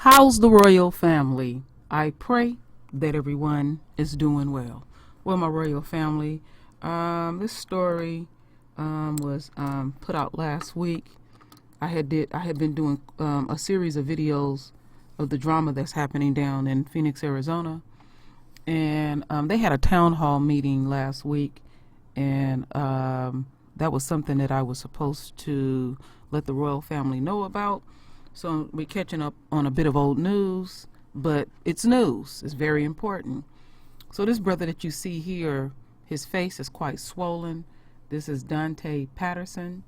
How's the royal family? I pray that everyone is doing well. Well, my royal family, this story was put out last week. I had been doing a series of videos of the drama that's happening down in Phoenix, Arizona, and they had a town hall meeting last week, and that was something that I was supposed to let the royal family know about. So we're catching up on a bit of old news, but it's news. It's very important. So this brother that you see here, his face is quite swollen. This is Dante Patterson,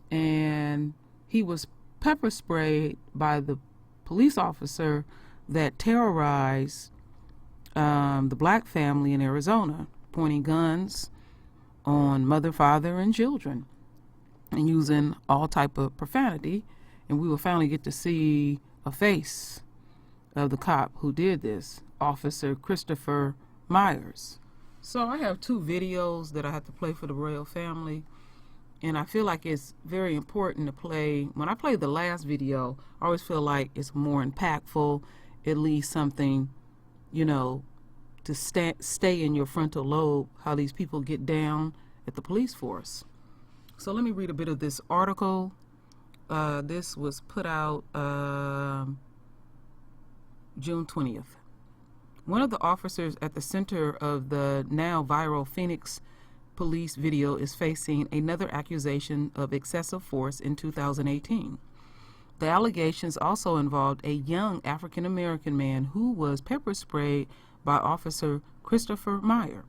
and he was pepper sprayed by the police officer that terrorized the black family in Arizona, pointing guns on mother, father, and children, and using all type of profanity. And we will finally get to see a face of the cop who did this, Officer Christopher Myers. So I have two videos that I have to play for the royal family, and I feel like it's very important to play. When I play the last video, I always feel like it's more impactful, at least something, you know, to stay in your frontal lobe, how these people get down at the police force. So let me read a bit of this article. This was put out June 20th. One of the officers at the center of the now viral Phoenix police video is facing another accusation of excessive force in 2018. The allegations also involved a young African-American man who was pepper sprayed by Officer Christopher Meyer.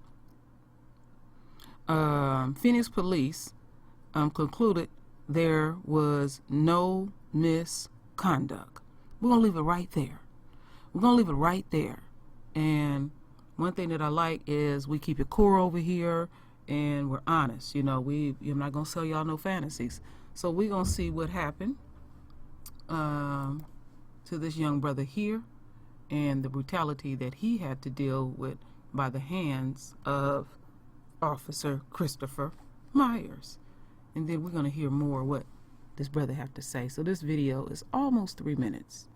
Phoenix police concluded there was no misconduct. We're going to leave it right there. We're going to leave it right there. And one thing that I like is we keep it core over here and we're honest. You know, I'm not going to sell y'all no fantasies. So we're going to see what happened to this young brother here and the brutality that he had to deal with by the hands of Officer Christopher Myers. And then we're going to hear more what this brother have to say. So this video is almost 3 minutes.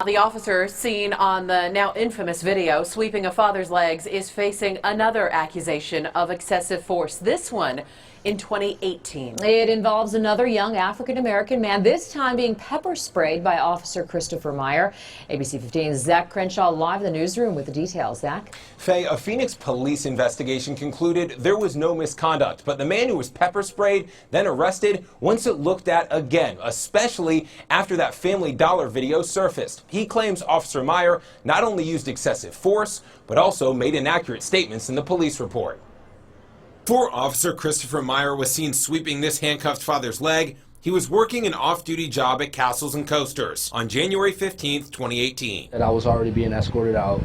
The officer seen on the now infamous video sweeping a father's legs is facing another accusation of excessive force, this one in 2018. It involves another young African-American man, this time being pepper sprayed by Officer Christopher Meyer. ABC 15's Zach Crenshaw live in the newsroom with the details. Zach? Faye, a Phoenix police investigation concluded there was no misconduct, but the man who was pepper sprayed, then arrested, wants it looked at again, especially after that Family Dollar video surfaced. He claims Officer Meyer not only used excessive force, but also made inaccurate statements in the police report. Before Officer Christopher Meyer was seen sweeping this handcuffed father's leg, he was working an off-duty job at Castles and Coasters on January 15th, 2018. And I was already being escorted out,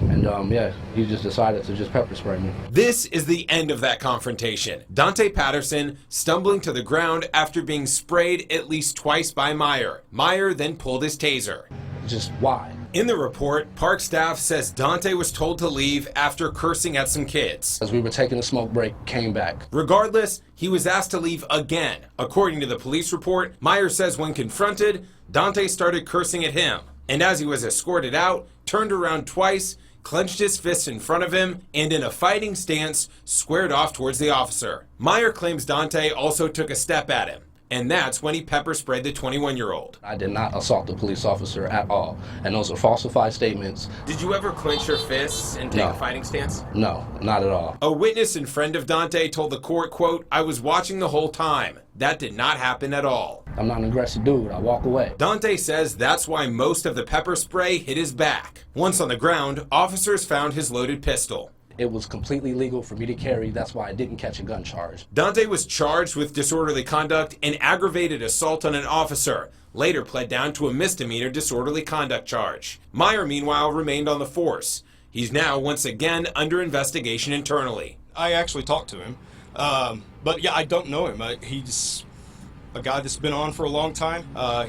and yeah, he just decided to just pepper spray me. This is the end of that confrontation. Dante Patterson stumbling to the ground after being sprayed at least twice by Meyer. Meyer then pulled his taser. Just why? In the report, park staff says Dante was told to leave after cursing at some kids. As we were taking a smoke break, came back. Regardless, he was asked to leave again. According to the police report, Meyer says when confronted, Dante started cursing at him. And as he was escorted out, turned around twice, clenched his fists in front of him, and in a fighting stance, squared off towards the officer. Meyer claims Dante also took a step at him. And that's when he pepper sprayed the 21-year-old. I did not assault the police officer at all. And those are falsified statements. Did you ever clench your fists and take a fighting stance? No, not at all. A witness and friend of Dante told the court, quote, "I was watching the whole time. That did not happen at all." I'm not an aggressive dude. I walk away. Dante says that's why most of the pepper spray hit his back. Once on the ground, officers found his loaded pistol. It was completely legal for me to carry. That's why I didn't catch a gun charge. Dante was charged with disorderly conduct and aggravated assault on an officer, later pled down to a misdemeanor disorderly conduct charge. Meyer, meanwhile, remained on the force. He's now once again under investigation internally. I actually talked to him, but yeah, I don't know him. He's a guy that's been on for a long time.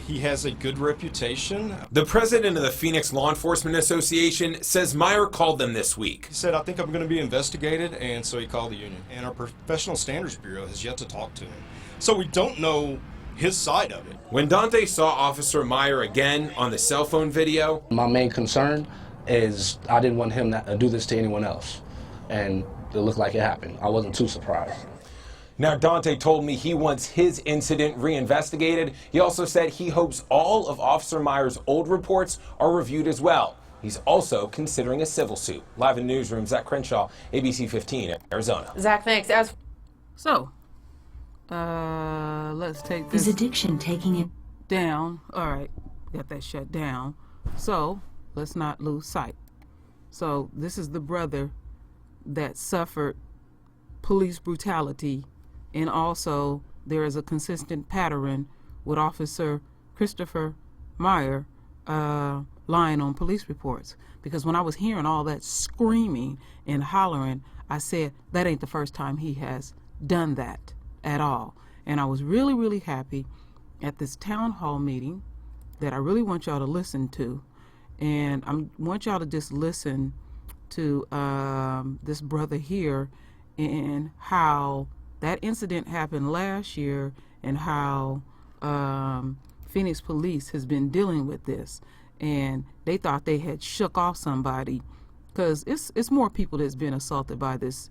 He has a good reputation. The president of the Phoenix Law Enforcement Association says Meyer called them this week. He said, "I think I'm going to be investigated," and so he called the union. And our Professional Standards Bureau has yet to talk to him. So we don't know his side of it. When Dante saw Officer Meyer again on the cell phone video, My main concern is I didn't want him to do this to anyone else, and it looked like it happened. I wasn't too surprised. now Dante told me he wants his incident reinvestigated. He also said he hopes all of Officer Meyer's old reports are reviewed as well. He's also considering a civil suit. Live in the newsroom, Zach Crenshaw, ABC 15, Arizona. Zach, thanks. So, let's take this Is addiction taking it? down. All right, got that shut down. So, let's not lose sight. So, this is the brother that suffered police brutality, and also there is a consistent pattern with Officer Christopher Meyer lying on police reports. Because when I was hearing all that screaming and hollering, I said, that ain't the first time he has done that at all. And I was really, really happy at this town hall meeting that I really want y'all to listen to. And I want y'all to just listen to this brother here and how that incident happened last year and how Phoenix police has been dealing with this. And they thought they had shook off somebody, because it's more people that's been assaulted by this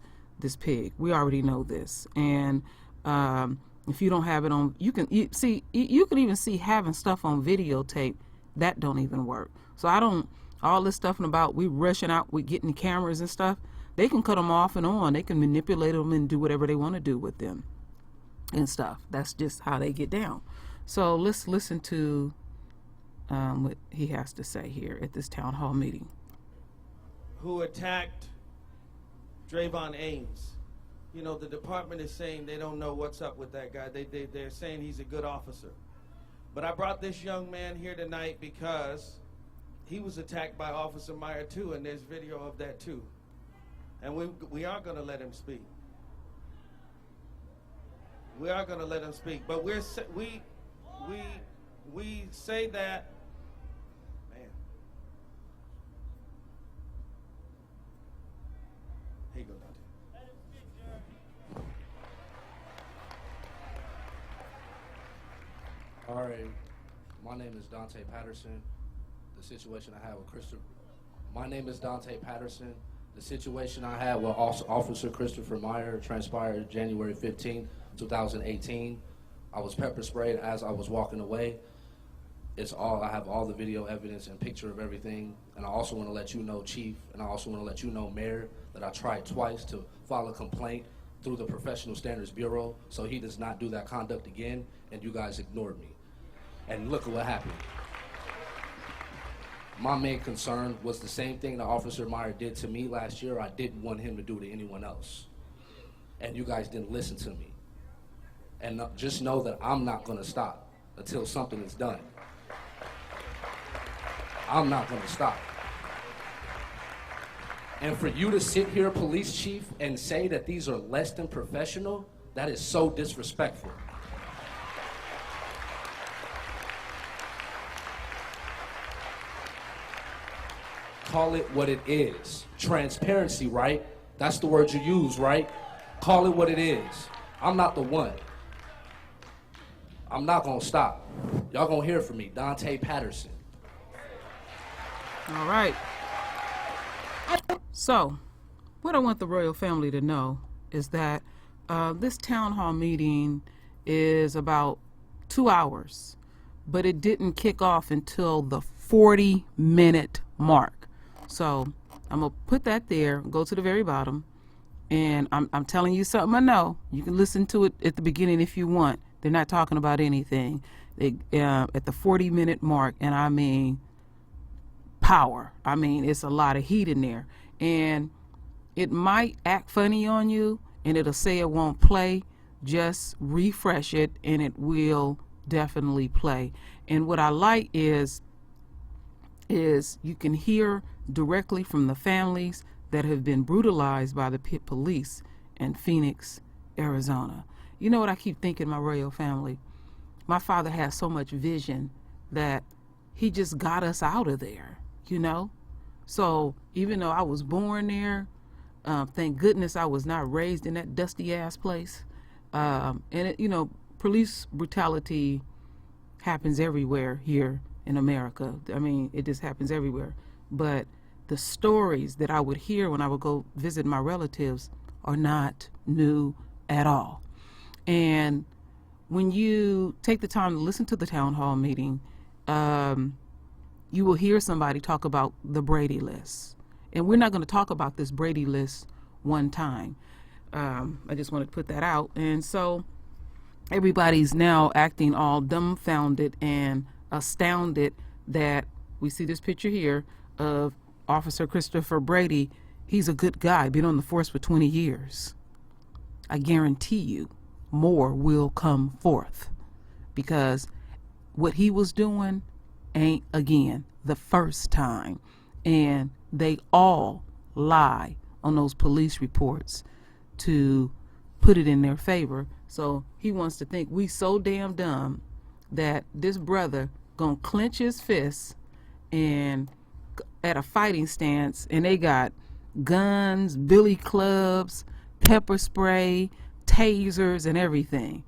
pig. We already know this. And if you don't have it on, you can even see having stuff on videotape. That don't even work. So all this stuff about we rushing out, we getting cameras and stuff, they can cut them off and on. They can manipulate them and do whatever they want to do with them and stuff. That's just how they get down. So let's listen to what he has to say here at this town hall meeting. Who attacked Drayvon Ames. You know, the department is saying they don't know what's up with that guy. They're saying he's a good officer. But I brought this young man here tonight because he was attacked by Officer Meyer too, and there's video of that too. And we are going to let him speak. We are going to let him speak. But we say that, man. Here you go, Dante. All right, my name is Dante Patterson. The situation I had with My name is Dante Patterson. The situation I had with Officer Christopher Meyer transpired January 15, 2018. I was pepper sprayed as I was walking away. I have all the video evidence and picture of everything. And I also want to let you know, Chief, and I also want to let you know, Mayor, that I tried twice to file a complaint through the Professional Standards Bureau so he does not do that conduct again, and you guys ignored me. And look at what happened. My main concern was the same thing that Officer Meyer did to me last year. I didn't want him to do to anyone else. And you guys didn't listen to me. And just know that I'm not going to stop until something is done. I'm not going to stop. And for you to sit here, police chief, and say that these are less than professional, that is so disrespectful. Call it what it is. Transparency, right? That's the word you use, right? Call it what it is. I'm not the one. I'm not gonna stop. Y'all gonna hear from me, Dante Patterson. All right. So, what I want the royal family to know is that this town hall meeting is about 2 hours, but it didn't kick off until the 40-minute mark. So I'm gonna put that there, go to the very bottom, and I'm telling you something I know. You can listen to it at the beginning if you want. They're not talking about anything. They at the 40-minute mark, and I mean power. I mean, it's a lot of heat in there, and it might act funny on you, and it'll say it won't play. Just refresh it, and it will definitely play. And what I like is you can hear directly from the families that have been brutalized by the police in Phoenix, Arizona. You know what I keep thinking, my royal family? My father has so much vision that he just got us out of there, you know? So even though I was born there, thank goodness I was not raised in that dusty ass place. And it, you know, police brutality happens everywhere here in America. I mean, it just happens everywhere. But the stories that I would hear when I would go visit my relatives are not new at all. And when you take the time to listen to the town hall meeting, you will hear somebody talk about the Brady list. And we're not going to talk about this Brady list one time. I just want to put that out. And so everybody's now acting all dumbfounded and astounded that we see this picture here of Officer Christopher Brady. He's a good guy, been on the force for 20 years. I guarantee you more will come forth, because what he was doing ain't, again, the first time. And they all lie on those police reports to put it in their favor. So he wants to think we so damn dumb that this brother gonna clench his fists and at a fighting stance, and they got guns, billy clubs, pepper spray, tasers, and everything.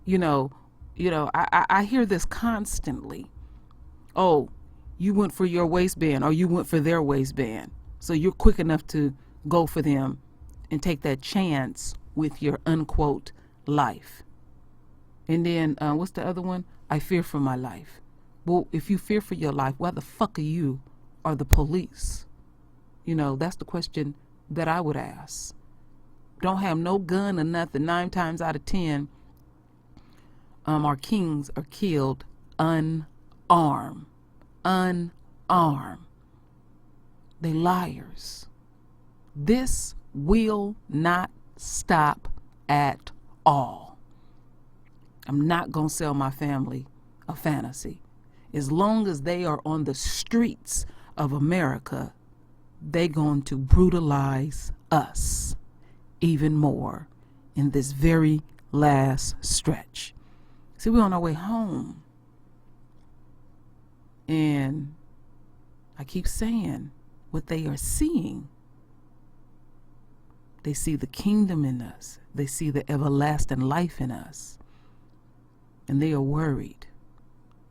I hear this constantly. Oh, you went for your waistband, or you went for their waistband. So you're quick enough to go for them and take that chance with your unquote life. And then what's the other one? I fear for my life. Well, if you fear for your life, why the fuck are you or the police? That's the question that I would ask. Don't have no gun or nothing. 9 times out of 10, our kings are killed unarmed. Unarmed. They liars. This will not stop at all. I'm not going to sell my family a fantasy. As long as they are on the streets of America, they're going to brutalize us even more in this very last stretch. See, we're on our way home. And I keep saying what they are seeing. They see the kingdom in us. They see the everlasting life in us. And they are worried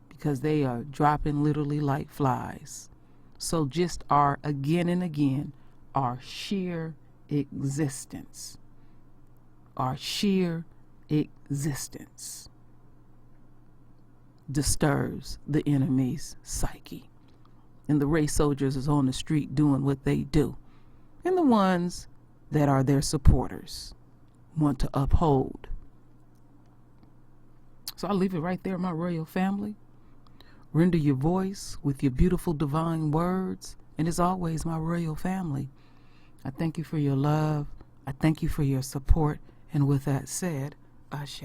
because they are dropping literally like flies. So just our, again and again, our sheer existence. Our sheer existence disturbs the enemy's psyche. And the race soldiers is on the street doing what they do. And the ones that are their supporters want to uphold. So I'll leave it right there, my royal family. Render your voice with your beautiful divine words. And as always, my royal family, I thank you for your love. I thank you for your support. And with that said, Ashe.